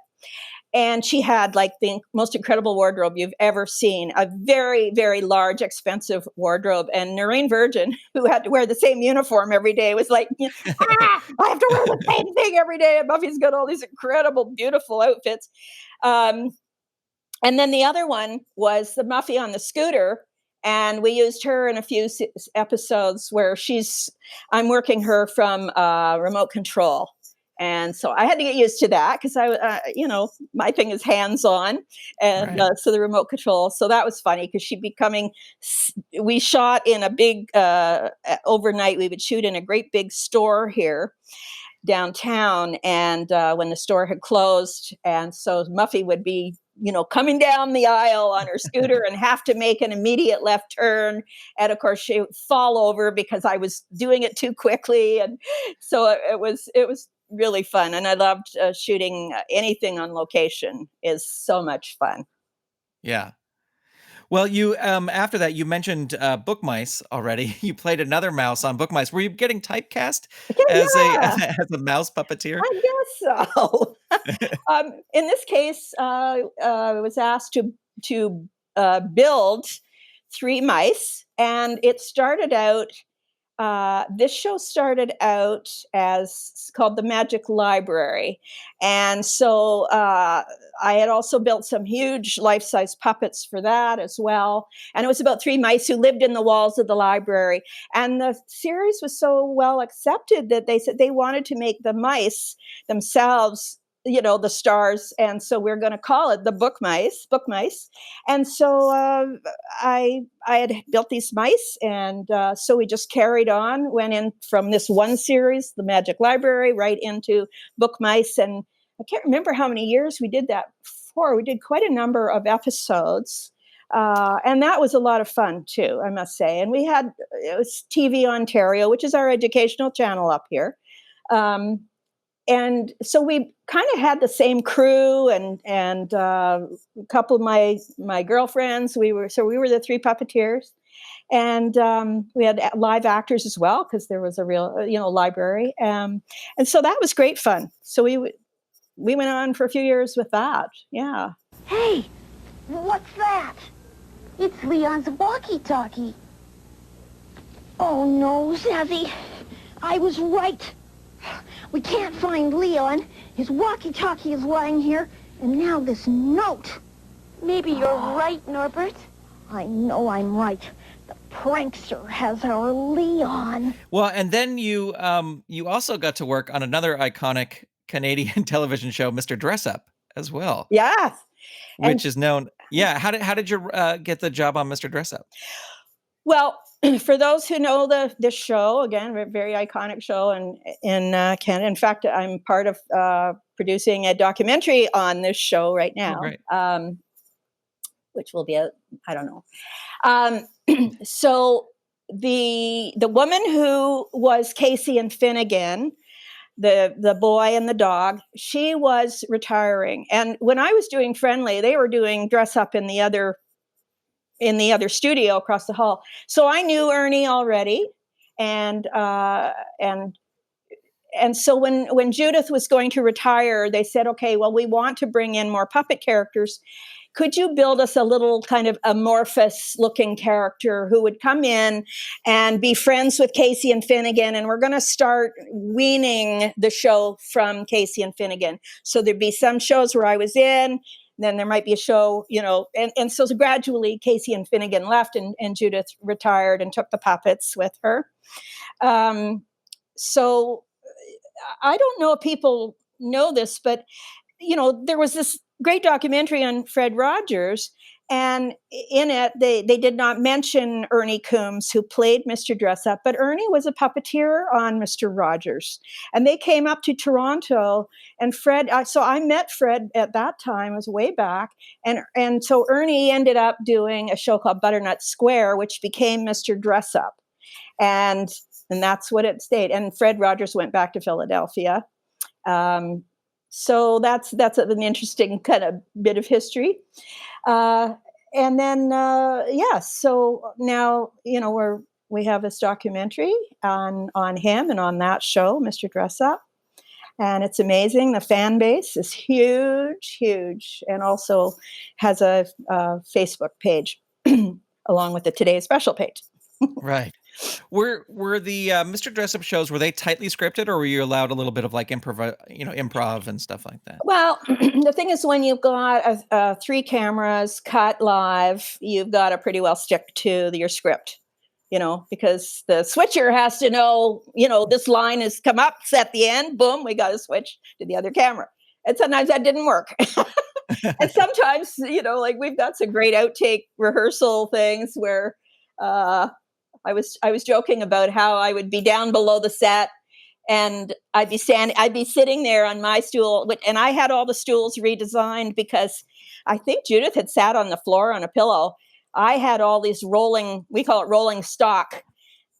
And she had like the most incredible wardrobe you've ever seen, a very, very large, expensive wardrobe. And Noreen Virgin, who had to wear the same uniform every day, was like, I have to wear the same thing every day. And Muffy's got all these incredible, beautiful outfits. And then the other one was the Muffy on the scooter. And we used her in a few episodes where I'm working her from remote control. And so I had to get used to that because my thing is hands-on. And so the remote control. So that was funny because we shot in a big, overnight, we would shoot in a great big store here downtown. And when the store had closed, and so Muffy would be coming down the aisle on her scooter and have to make an immediate left turn. And of course, she would fall over because I was doing it too quickly. And so it was really fun. And I loved shooting anything on location. Is so much fun. Yeah. Well, you after that, you mentioned Bookmice already. You played another mouse on Bookmice. Were you getting typecast as a mouse puppeteer? I guess so. In this case, I was asked to build 3 mice, and it started out. This show started out as called The Magic Library. And so I had also built some huge life-size puppets for that as well. And it was about 3 mice who lived in the walls of the library. And the series was so well accepted that they said they wanted to make the mice themselves the stars. And so we're going to call it the Bookmice. And so I had built these mice. And so we just carried on, went in from this one series, The Magic Library, right into Bookmice. And I can't remember how many years we did that for. We did quite a number of episodes. And that was a lot of fun too, I must say. And it was TV Ontario, which is our educational channel up here. And so we kind of had the same crew and a couple of my girlfriends. We were the 3 puppeteers, and we had live actors as well because there was a real library. And so that was great fun. So we went on for a few years with that. Yeah. Hey, what's that? It's Leon's walkie-talkie. Oh no, Zazzy, I was right. We can't find Leon. His walkie-talkie is lying here, and now this note. Maybe you're right, Norbert. I know I'm right. The prankster has our Leon. Well, and then you also got to work on another iconic Canadian television show, Mr. Dressup, as well. Yeah. Which is known. Yeah. How did you get the job on Mr. Dressup? Well, for those who know this show, again, a very iconic show in Canada. In fact, I'm part of producing a documentary on this show right now, which will be out, I don't know. So the woman who was Casey and Finnegan, the boy and the dog. She was retiring, and when I was doing Friendly, they were doing Dress Up in the other studio across the hall. So I knew Ernie already, and so when Judith was going to retire, they said, okay, well, we want to bring in more puppet characters. Could you build us a little kind of amorphous looking character who would come in and be friends with Casey and Finnegan? And we're going to start weaning the show from Casey and Finnegan. So there'd be some shows where I was in, then there might be a show, and so gradually Casey and Finnegan left, and Judith retired and took the puppets with her. So I don't know if people know this, but, there was this great documentary on Fred Rogers, and in it, they did not mention Ernie Coombs, who played Mr. Dressup, but Ernie was a puppeteer on Mr. Rogers. And they came up to Toronto, and Fred, so I met Fred at that time, it was way back, and so Ernie ended up doing a show called Butternut Square, which became Mr. Dressup. And that's what it stayed. And Fred Rogers went back to Philadelphia. So that's an interesting kind of bit of history. And then, so now, we have this documentary on him and on that show, Mr. Dressup. And it's amazing. The fan base is huge, huge, and also has a Facebook page along with the Today Special page. Right. Were the Mr. Dressup shows, were they tightly scripted, or were you allowed a little bit of like improv and stuff like that? Well, the thing is, when you've got 3 cameras cut live, you've got to pretty well stick to your script, because the switcher has to know, this line has come up, it's at the end, boom, we got to switch to the other camera. And sometimes that didn't work. And sometimes, like we've got some great outtake rehearsal things where, I was joking about how I would be down below the set, and I'd be sitting there on my stool, and I had all the stools redesigned because I think Judith had sat on the floor on a pillow. I had all these we call it rolling stock,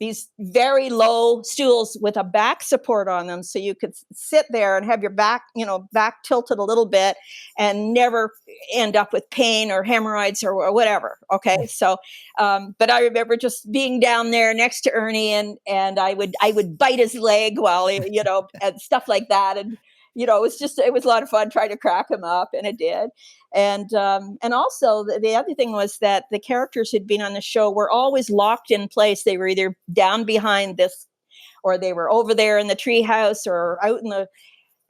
these very low stools with a back support on them, so you could sit there and have your back tilted a little bit and never end up with pain or hemorrhoids or whatever. Okay, so but I remember just being down there next to Ernie, and I would bite his leg while and stuff like that, and it was a lot of fun trying to crack him up, and it did. And also the other thing was that the characters who'd been on the show were always locked in place. They were either down behind this, or they were over there in the treehouse, or out in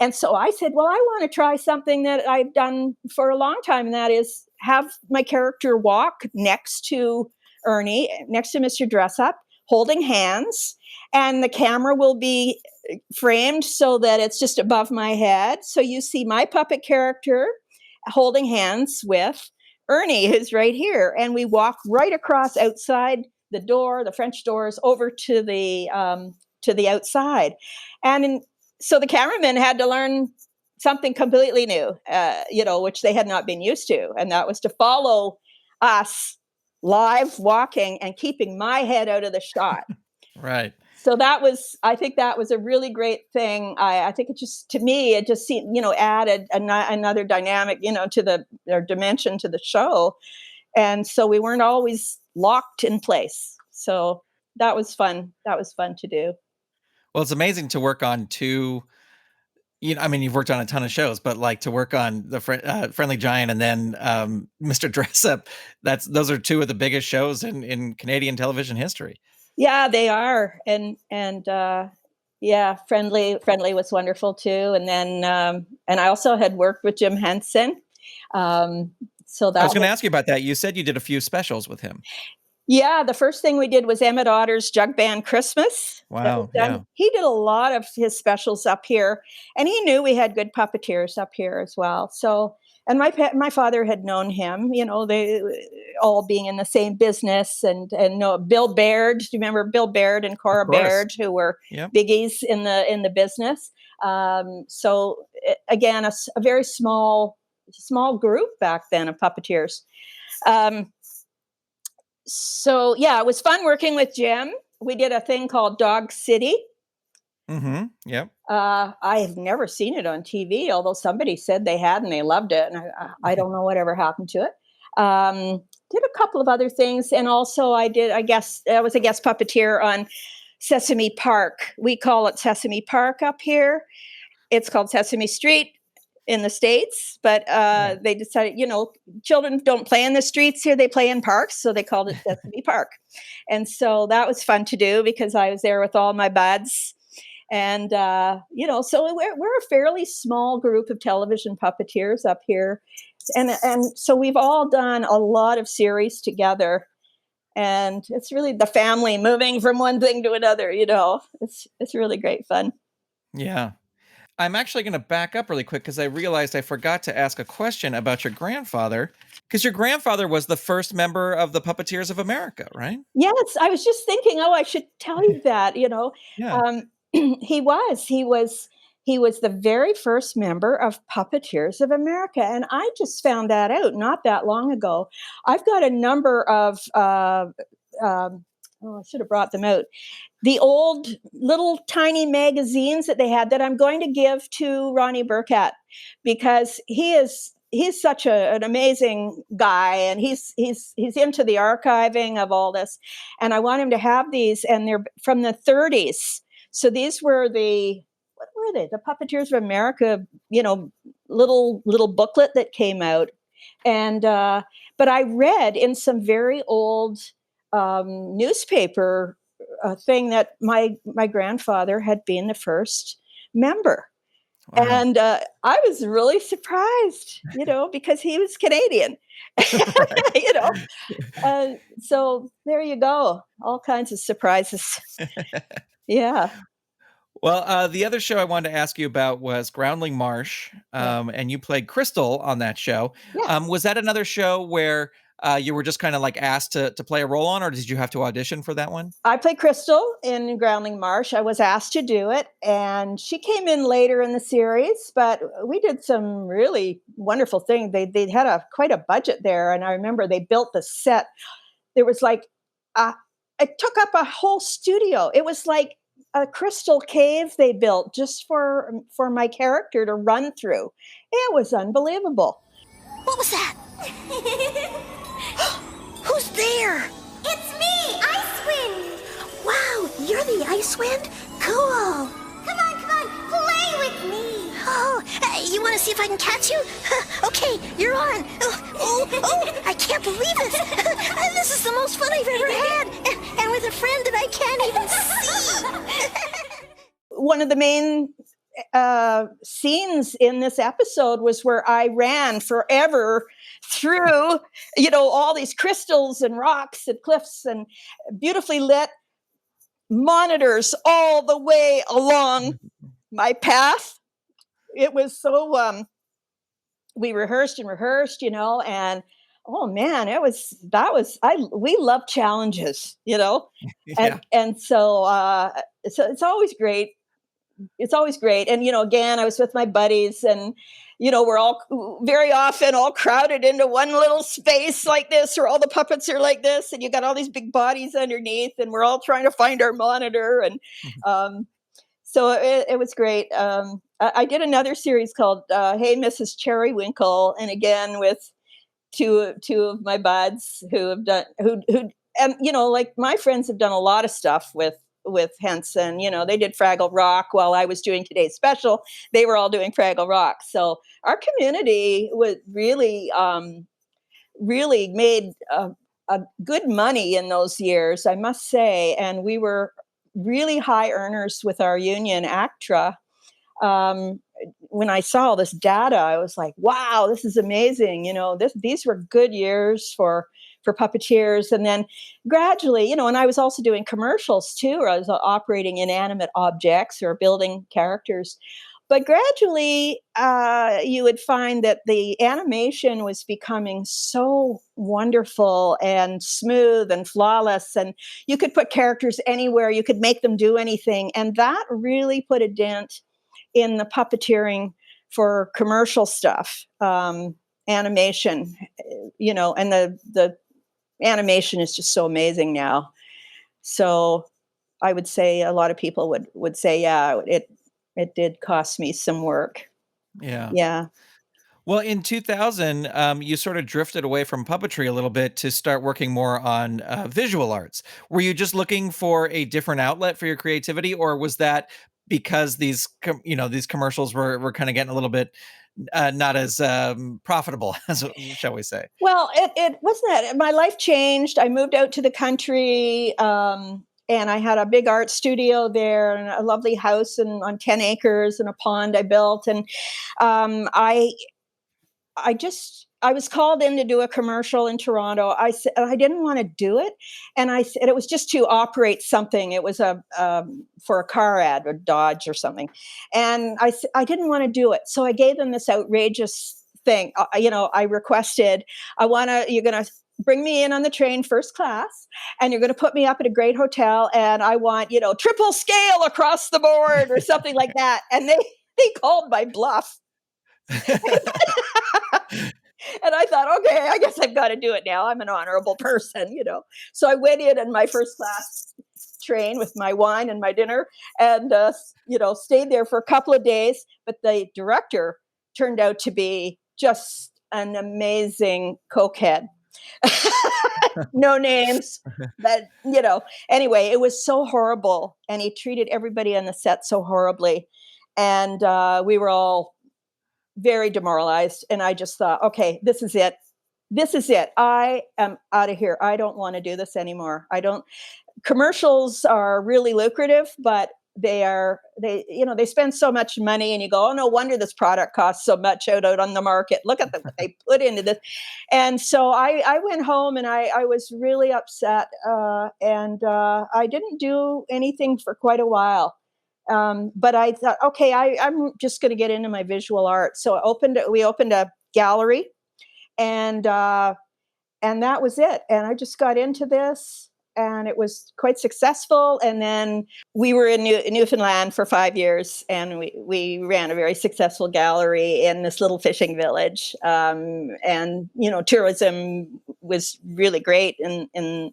and so I said, well, I want to try something that I've done for a long time, and that is have my character walk next to Ernie, next to Mr. Dressup, holding hands, and the camera will be framed so that it's just above my head. So you see my puppet character holding hands with Ernie, who's right here. And we walk right across outside the door, the French doors, over to the outside. And so the cameraman had to learn something completely new, which they had not been used to. And that was to follow us live walking and keeping my head out of the shot. Right. So I think that was a really great thing. I think it just seemed, added another dynamic, to their dimension to the show. And so we weren't always locked in place. So that was fun. That was fun to do. Well, it's amazing to work on 2, you've worked on a ton of shows, but like to work on the Friendly Giant and then Mr. Dressup, those are 2 of the biggest shows in Canadian television history. Yeah, they are. And Friendly was wonderful too. And then, and I also had worked with Jim Henson. So that I was going to ask you about that. You said you did a few specials with him. Yeah, the first thing we did was Emmett Otter's Jug Band Christmas. Wow. Yeah. He did a lot of his specials up here, and he knew we had good puppeteers up here as well. So, and my father had known him, they all being in the same business, and know Bill Baird. Do you remember Bill Baird and Cora Baird, who were biggies in the business? So again, a very small group back then of puppeteers. So yeah, it was fun working with Jim. We did a thing called Dog City, Mm-hmm. Yep. I have never seen it on TV, although somebody said they had and they loved it, and I don't know whatever happened to it. Did a couple of other things, and also I was a guest puppeteer on Sesame Park. We call it Sesame Park up here. It's called Sesame Street in the States, but they decided, children don't play in the streets here, they play in parks, so they called it Sesame Park. And so that was fun to do because I was there with all my buds. And, so we're a fairly small group of television puppeteers up here. And so we've all done a lot of series together. And it's really the family moving from one thing to another, It's really great fun. Yeah. I'm actually going to back up really quick because I realized I forgot to ask a question about your grandfather. Because your grandfather was the first member of the Puppeteers of America, right? Yes, I was just thinking, I should tell you that, Yeah. He was the very first member of Puppeteers of America, and I just found that out not that long ago. I've got a number of I should have brought them out. The old little tiny magazines that they had that I'm going to give to Ronnie Burkett because he's such an amazing guy, and he's into the archiving of all this, and I want him to have these, and they're from the 30s. So these were what were they? The Puppeteers of America, little booklet that came out. And, but I read in some very old newspaper thing that my grandfather had been the first member. Wow. And I was really surprised, because he was Canadian, so there you go. All kinds of surprises. Yeah. Well, the other show I wanted to ask you about was Groundling Marsh, and you played Crystal on that show. Yes. Was that another show where you were just kind of like asked to play a role on, or did you have to audition for that one? I played Crystal in Groundling Marsh. I was asked to do it, and she came in later in the series, but we did some really wonderful things. They had quite a budget there, and I remember they built the set. There was like, it took up a whole studio. It was like a crystal cave they built just for my character to run through. It was unbelievable. What was that? Who's there? It's me, Icewind! Wow, you're the Ice Wind? Cool. Come on, play with me! Oh, you want to see if I can catch you? Okay, you're on. Oh, I can't believe it. This is the most fun I've ever had. And with a friend that I can't even see. One of the main scenes in this episode was where I ran forever through, all these crystals and rocks and cliffs and beautifully lit monitors all the way along my path. It was so, we rehearsed, and oh man, we love challenges, Yeah. and so it's always great. It's always great. And, again, I was with my buddies, and, we're all very often all crowded into one little space like this, or all the puppets are like this, and you got all these big bodies underneath, and we're all trying to find our monitor. And so it was great. I did another series called Hey, Mrs Cherry Winkle. And again, with two of my buds who and, like my friends have done a lot of stuff with Henson. They did Fraggle Rock while I was doing Today's Special. They were all doing Fraggle Rock. So our community was really made a good money in those years, I must say. And we were really high earners with our union, ACTRA. When I saw all this data, I was like, wow, this is amazing. These were good years for puppeteers. And then gradually, and I was also doing commercials too, where I was operating inanimate objects or building characters. But gradually, you would find that the animation was becoming so wonderful and smooth and flawless, and you could put characters anywhere, you could make them do anything. And that really put a dent in the puppeteering for commercial stuff, animation, and the animation is just so amazing now. So I would say a lot of people would say, yeah, it did cost me some work. Yeah. Yeah. Well, in 2000, you sort of drifted away from puppetry a little bit to start working more on visual arts. Were you just looking for a different outlet for your creativity, or was that because these commercials were kind of getting a little bit not as profitable, as shall we say? Well, it wasn't that. My life changed. I moved out to the country, and I had a big art studio there and a lovely house on 10 acres and a pond I built. And I was called in to do a commercial in Toronto. I said I didn't want to do it, and I said it was just to operate something. It was for a car ad or Dodge or something, and I didn't want to do it. So I gave them this outrageous thing. I requested, you're going to bring me in on the train first class, and you're going to put me up at a great hotel, and I want triple scale across the board or something like that. And they called my bluff. And I thought, okay, I guess I've got to do it now. I'm an honorable person. So I went in my first class train with my wine and my dinner, and stayed there for a couple of days. But the director turned out to be just an amazing cokehead. No names, but anyway, it was so horrible, and he treated everybody on the set so horribly, and we were all very demoralized. And I just thought, okay, this is it. I am out of here. I don't want to do this anymore. Commercials are really lucrative, but they spend so much money, and you go, oh, no wonder this product costs so much out on the market. Look at what they put into this. And so I went home, and I was really upset. And I didn't do anything for quite a while. But I thought, okay, I'm just going to get into my visual art. So we opened a gallery, and that was it. And I just got into this, and it was quite successful. And then we were in Newfoundland for 5 years, and we ran a very successful gallery in this little fishing village. And tourism was really great in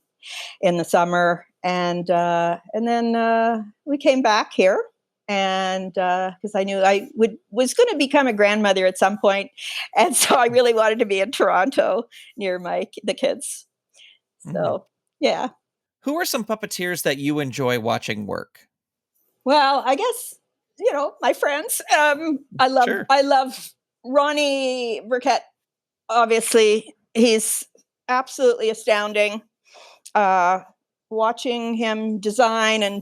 the summer. And then we came back here, and because I knew I was going to become a grandmother at some point, and so I really wanted to be in Toronto near the kids. So yeah. Who are some puppeteers that you enjoy watching work? Well, I guess my friends. I love Ronnie Burkett. Obviously, he's absolutely astounding. Watching him design and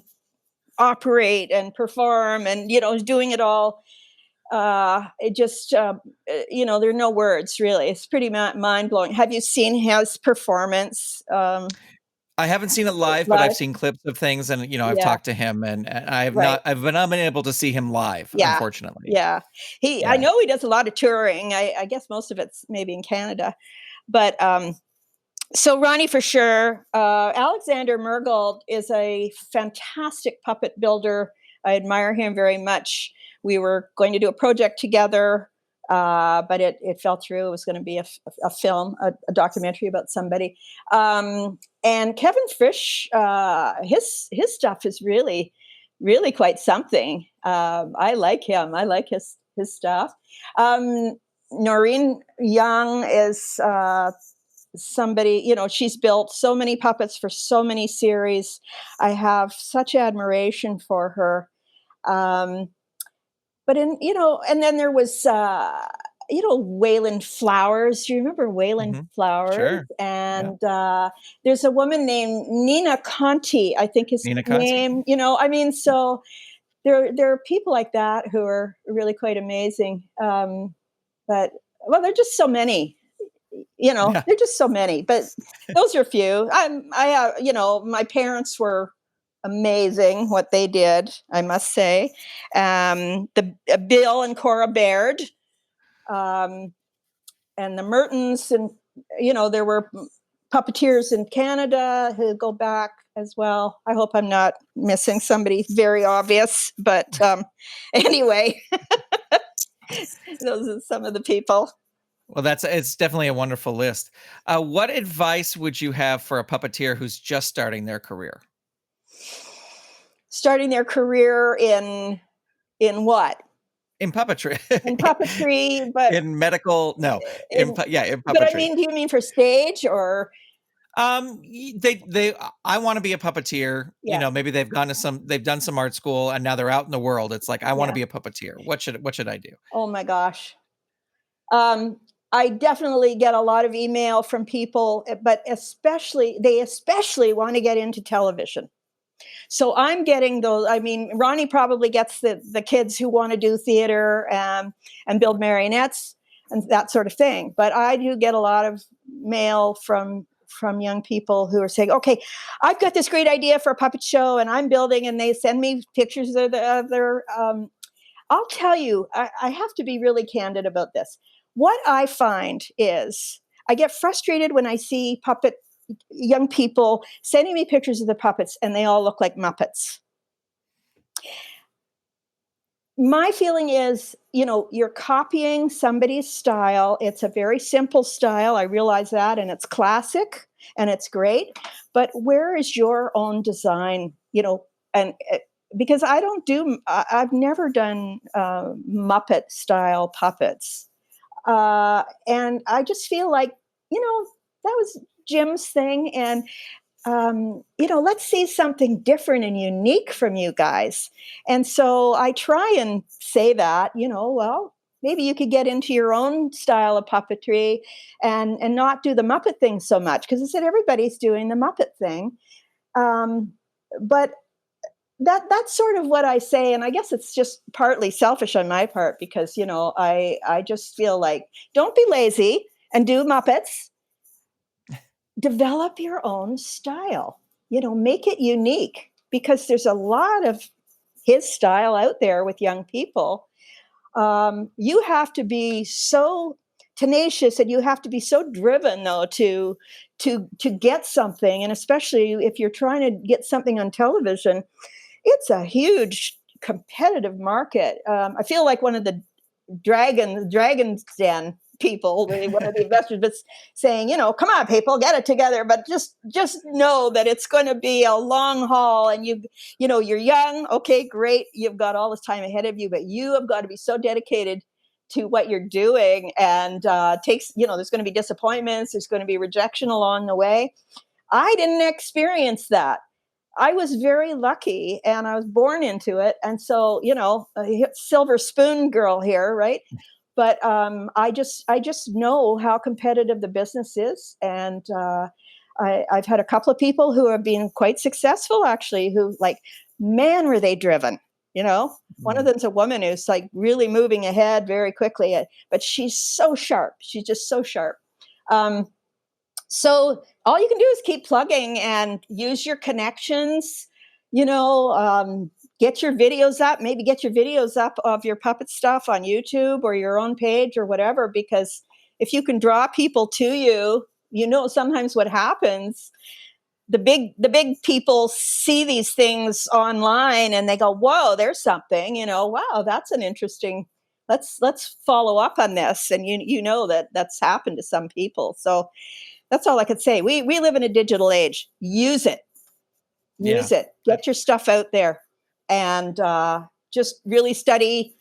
operate and perform, and doing it all, it just there are no words, really. It's pretty mind-blowing. Have you seen his performance? I haven't seen it live, but I've seen clips of things, and I've talked to him, and I've been unable to see him live, unfortunately. Yeah, I know he does a lot of touring. I guess most of it's maybe in Canada, but so Ronnie for sure. Alexander Mergold is a fantastic puppet builder. I admire him very much. We were going to do a project together, but it fell through. It was going to be a film, a documentary about somebody. And Kevin Frisch, his stuff is really, really quite something. I like him. I like his stuff. Noreen Young is somebody, she's built so many puppets for so many series. I have such admiration for her. But and then there was, Wayland Flowers. Do you remember Wayland Flowers? Sure. And there's a woman named Nina Conti, I think is her name. So there are people like that who are really quite amazing. But there are just so many. There are just so many. But those are a few. My parents were amazing what they did, I must say. Bill and Cora Baird, and the Mertens, and there were puppeteers in Canada who go back as well. I hope I'm not missing somebody very obvious, but anyway, those are some of the people. Well, it's definitely a wonderful list. What advice would you have for a puppeteer who's just starting their career? starting their career in what? In puppetry. In puppetry, but in medical, no. In puppetry. But I mean, do you mean for stage or? They I want to be a puppeteer. Yeah. You know, maybe they've done some art school and now they're out in the world. It's like, I want to be a puppeteer. What should I do? Oh my gosh. I definitely get a lot of email from people, but they especially want to get into television. So I'm getting those. I mean, Ronnie probably gets the kids who want to do theater and build marionettes and that sort of thing. But I do get a lot of mail from young people who are saying, okay, I've got this great idea for a puppet show and I'm building, and they send me pictures of their, I'll tell you, I have to be really candid about this. What I find is I get frustrated when I see young people sending me pictures of the puppets and they all look like Muppets. My feeling is, you're copying somebody's style. It's a very simple style. I realize that, and it's classic and it's great. But where is your own design? And because I've never done Muppet style puppets. And I just feel like, that was Jim's thing. And, let's see something different and unique from you guys. And so I try and say that, well, maybe you could get into your own style of puppetry and not do the Muppet thing so much, because I said everybody's doing the Muppet thing. But that's sort of what I say. And I guess it's just partly selfish on my part because, I just feel like, don't be lazy and do Muppets. Develop your own style, make it unique, because there's a lot of his style out there with young people. You have to be so tenacious and you have to be so driven, though, to get something. And especially if you're trying to get something on television, it's a huge competitive market. I feel like one of the Dragon's Den people, one of the investors, but saying, come on, people, get it together. But just know that it's going to be a long haul, and you're young. Okay, great. You've got all this time ahead of you, but you have got to be so dedicated to what you're doing. And there's going to be disappointments. There's going to be rejection along the way. I didn't experience that. I was very lucky, and I was born into it. And so, a silver spoon girl here, right? But I just know how competitive the business is. And I've had a couple of people who have been quite successful, actually, who, like, man, were they driven. One of them's a woman who's like really moving ahead very quickly, but she's so sharp. She's just so sharp. So all you can do is keep plugging and use your connections, get your videos up, maybe get your videos up of your puppet stuff on YouTube or your own page or whatever, because if you can draw people to you, sometimes what happens, the big people see these things online and they go, whoa, there's something, wow, that's an interesting, let's follow up on this. And that's happened to some people. So that's all I could say. We live in a digital age. Use it. Use it. Get your stuff out there. And just really study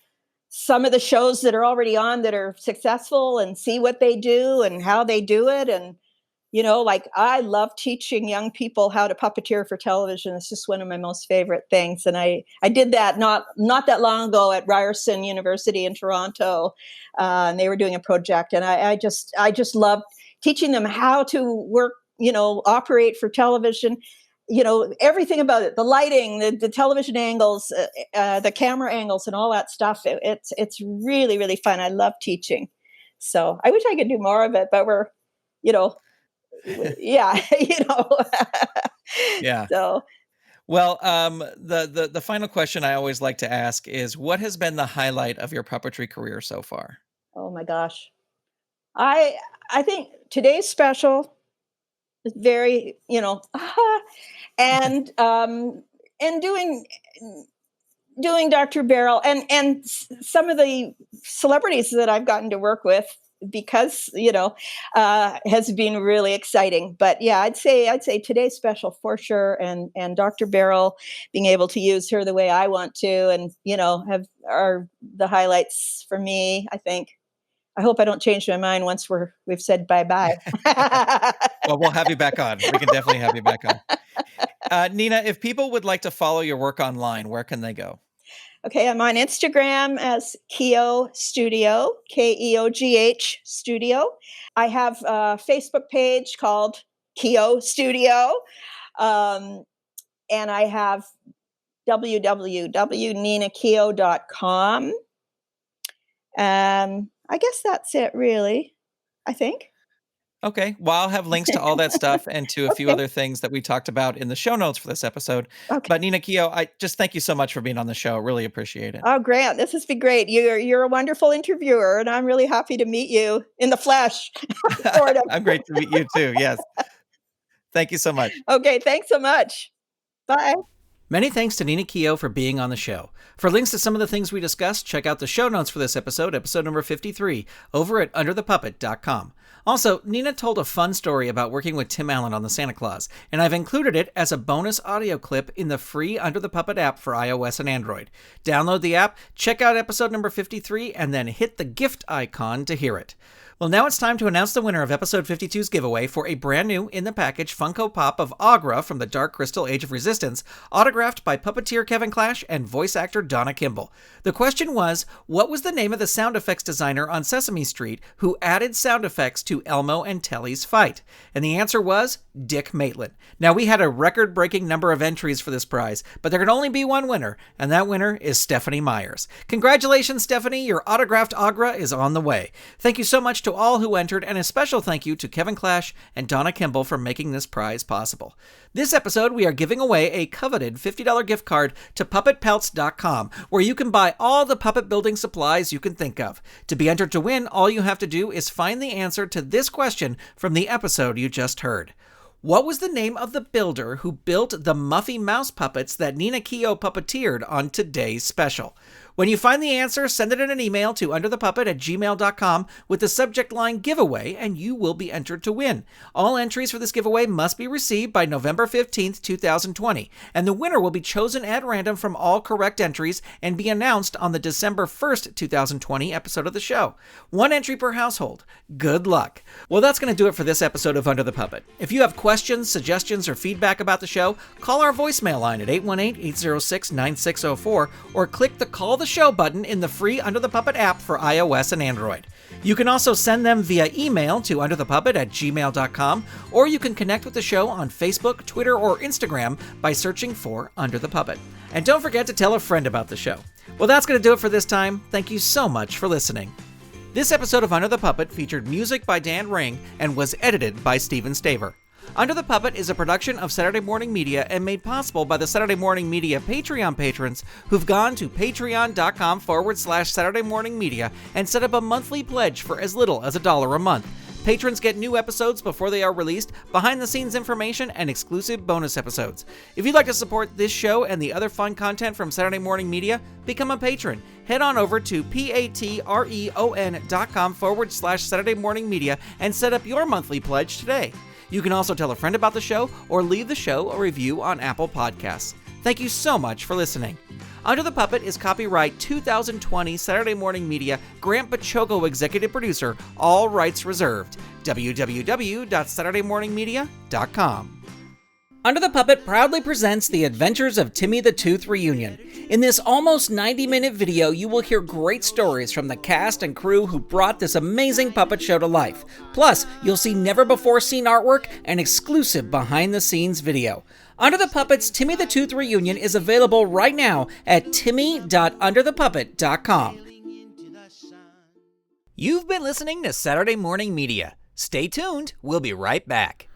some of the shows that are already on that are successful and see what they do and how they do it. And, I love teaching young people how to puppeteer for television. It's just one of my most favorite things. And I did that not that long ago at Ryerson University in Toronto. And they were doing a project. And I just loved teaching them how to work, operate for television. Everything about it, the lighting, the television angles, the camera angles and all that stuff. It's really, really fun. I love teaching. So I wish I could do more of it, but we're, yeah. Yeah. So, well, the final question I always like to ask is, what has been the highlight of your puppetry career so far? Oh my gosh. I think today's special is very, and doing Dr. Barrel and some of the celebrities that I've gotten to work with, because, has been really exciting. But yeah, I'd say today's special for sure. And Dr. Beryl, being able to use her the way I want to, and, are the highlights for me, I think. I hope I don't change my mind once we've said bye-bye. Well, we'll have you back on. We can definitely have you back on. Nina, if people would like to follow your work online, where can they go? Okay, I'm on Instagram as Keogh Studio, Keogh Studio. I have a Facebook page called Keogh Studio. And I have www.ninakeogh.com. I guess that's it, really, I think. Okay. Well, I'll have links to all that stuff and to a few other things that we talked about in the show notes for this episode. Okay. But Nina Keogh, I just thank you so much for being on the show. Really appreciate it. Oh, Grant, this has been great. You're a wonderful interviewer, and I'm really happy to meet you in the flesh. Sort of. I'm great to meet you too. Yes. Thank you so much. Okay. Thanks so much. Bye. Many thanks to Nina Keogh for being on the show. For links to some of the things we discussed, check out the show notes for this episode number 53, over at underthepuppet.com. Also, Nina told a fun story about working with Tim Allen on the Santa Claus, and I've included it as a bonus audio clip in the free Under the Puppet app for iOS and Android. Download the app, check out episode number 53, and then hit the gift icon to hear it. Well, now it's time to announce the winner of episode 52's giveaway for a brand new in-the-package Funko Pop of Agra from the Dark Crystal Age of Resistance, autographed by Puppeteer Kevin Clash and voice actor Donna Kimball. The question was, what was the name of the sound effects designer on Sesame Street who added sound effects to Elmo and Telly's fight? And the answer was Dick Maitland. Now, we had a record-breaking number of entries for this prize, but there can only be one winner, and that winner is Stephanie Myers. Congratulations, Stephanie. Your autographed Agra is on the way. Thank you so much to all who entered, and a special thank you to Kevin Clash and Donna Kimball for making this prize possible. This episode, we are giving away a coveted $50 gift card to PuppetPelts.com, where you can buy all the puppet building supplies you can think of. To be entered to win, all you have to do is find the answer to this question from the episode you just heard. What was the name of the builder who built the Muffy Mouse puppets that Nina Keogh puppeteered on today's special? When you find the answer, send it in an email to underthepuppet@gmail.com with the subject line giveaway, and you will be entered to win. All entries for this giveaway must be received by November 15th, 2020, and the winner will be chosen at random from all correct entries and be announced on the December 1st, 2020 episode of the show. One entry per household. Good luck. Well, that's going to do it for this episode of Under the Puppet. If you have questions, suggestions, or feedback about the show, call our voicemail line at 818-806-9604 or click the Call the Show button in the free Under the Puppet app for iOS and Android. You can also send them via email to underthepuppet@gmail.com, or you can connect with the show on Facebook, Twitter, or Instagram by searching for Under the Puppet. And don't forget to tell a friend about the show. Well, that's going to do it for this time. Thank you so much for listening. This episode of Under the Puppet featured music by Dan Ring and was edited by Steven Staver. Under the Puppet is a production of Saturday Morning Media and made possible by the Saturday Morning Media Patreon patrons who've gone to patreon.com/Saturday Morning Media and set up a monthly pledge for as little as $1 a month. Patrons get new episodes before they are released, behind-the-scenes information, and exclusive bonus episodes. If you'd like to support this show and the other fun content from Saturday Morning Media, become a patron. Head on over to patreon.com/Saturday Morning Media and set up your monthly pledge today. You can also tell a friend about the show or leave the show a review on Apple Podcasts. Thank you so much for listening. Under the Puppet is copyright 2020 Saturday Morning Media, Grant Bachogo executive producer, all rights reserved. www.saturdaymorningmedia.com. Under the Puppet proudly presents The Adventures of Timmy the Tooth Reunion. In this almost 90-minute video, you will hear great stories from the cast and crew who brought this amazing puppet show to life. Plus, you'll see never-before-seen artwork and exclusive behind-the-scenes video. Under the Puppet's Timmy the Tooth Reunion is available right now at timmy.underthepuppet.com. You've been listening to Saturday Morning Media. Stay tuned, we'll be right back.